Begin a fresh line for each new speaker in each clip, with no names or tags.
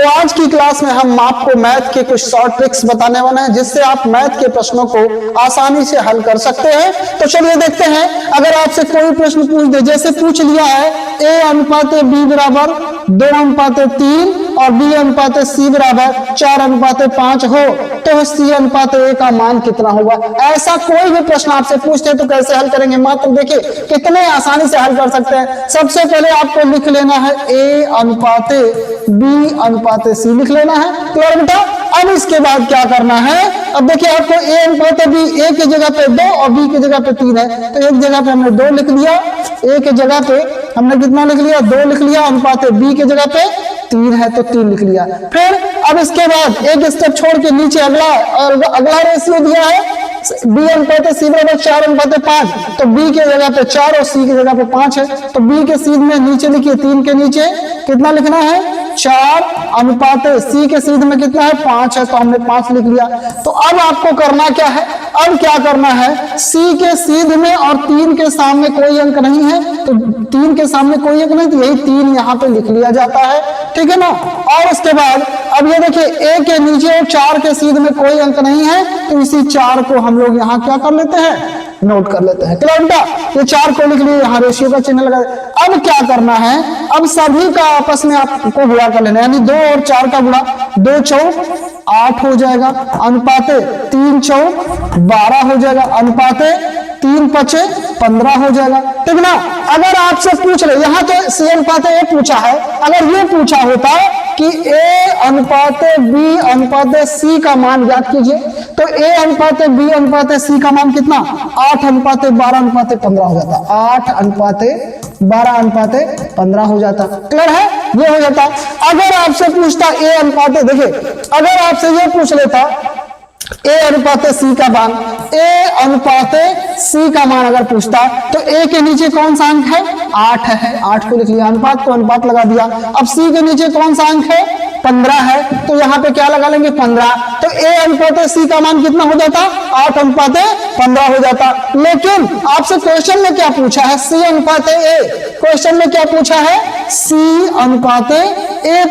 तो आज की क्लास में हम आपको मैथ के कुछ शॉर्ट ट्रिक्स बताने वाले हैं जिससे आप मैथ के प्रश्नों को आसानी से हल कर सकते हैं। तो चलिए देखते हैं, अगर आपसे कोई प्रश्न पूछ दे, जैसे पूछ लिया है a अनुपात b बराबर 2:3 और b अनुपात c बराबर 4:5 हो, तो c अनुपात a का मान कितना होगा। ऐसा कोई भी प्रश्न आपसे पूछते हैं तो कैसे हल करेंगे, मात्र देखिए कितने आसानी से हल कर सकते हैं। सबसे पहले आपको लिख लेना है a अनुपात b अनुपात c लिख लेना है। क्लियर बेटा। अब इसके बाद क्या करना है, अब देखिए आपको a अनुपात b, a की जगह पे 2 और b की जगह पे 3 है, तो एक जगह पे हमने 2 लिख लिया, a की जगह पे हमने कितना लिख लिया 2 लिख लिया, अनुपात b की जगह पे 3 है तो 3 लिख लिया। फिर अब इसके बाद एक स्टेप छोड़ के नीचे अगला रेशियो दिया है b अनुपात c बराबर 4:5, तो b की जगह पे 4 और c की जगह पे 5 है, तो b के सीध में नीचे लिखिए 3 के नीचे कितना लिखना है 4 अनुपात c के सीध में कितना है 5 है, तो हमने 5 लिख लिया। तो अब आपको करना क्या है, अब क्या करना है, c के सीध में और 3 के सामने कोई अंक नहीं है, तो 3 के सामने कोई अंक नहीं, तो यही 3 यहाँ पे लिख लिया जाता है, ठीक है ना। और उसके बाद अब ये देखिए a के नीचे और 4 के सीध में कोई अंक नहीं है, तो इसी 4 को हम लोग यहाँ क्या कर लेते हैं, नोट कर लेते हैं। क्लियर बेटा, ये 4 को लिख लिए, यहाँ रेशियो का चिन्ह लगा। अब क्या करना है, अब सभी का आपस में आपको गुणा कर लेना है, यानी 2 और 4 का गुणा, 2 चौक 8 हो जाएगा, अनुपात 3 चौक 12 हो जाएगा, अनुपात 3 पचे 15 हो जाएगा, ठीक ना। अगर आपसे पूछ रहे, यहाँ तो c अनुपात a पूछा है, अगर ये पूछा होता कि a अनुपात b अनुपात c का मान ज्ञात कीजिए, तो a अनुपात b अनुपात c का मान कितना 8:12:15 हो जाता, 8:12:15 हो जाता। क्लियर है, ये हो जाता। अगर आपसे पूछता a अनुपात, देखिए अगर आपसे ये पूछ लेता a अनुपात c का मान, a अनुपात c का मान अगर पूछता, तो a के नीचे कौन सा अंक है 8 है, 8 को लिख लिया, अनुपात को अनुपात लगा दिया। अब c के नीचे कौन सा अंक है 15 है, तो यहाँ पे क्या लगा लेंगे 15, तो a अनुपात c का मान कितना हो जाता 8:15 हो जाता। लेकिन आपसे क्वेश्चन में क्या पूछा है, c अनुपात a, क्वेश्चन में क्या पूछा है c अनुपात a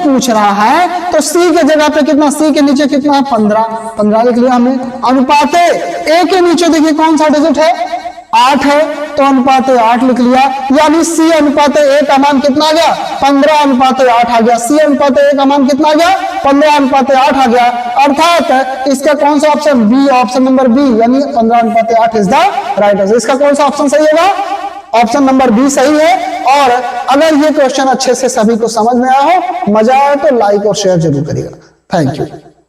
पूछ रहा है, तो c के जगह पे कितना, c के नीचे कितना है 15 लिख लिया हमने। अनुपात a के नीचे देखिए कौन सा डिजिट है 8 है, तो अनुपात 8 लिख लिया, यानी c अनुपात a का मान कितना आ गया 15:8 आ गया। c अनुपात a का मान कितना आ गया 15:8 आ गया, अर्थात इसका कौन सा option B, option number B, यानी 15:8 इज द राइट आंसर। इसका कौन सा ऑप्शन सही होगा, ऑप्शन नंबर बी सही है। और अगर ये क्वेश्चन अच्छे से सभी को समझ में आया हो, मजा आया तो लाइक और शेयर जरूर करिएगा। Thank you.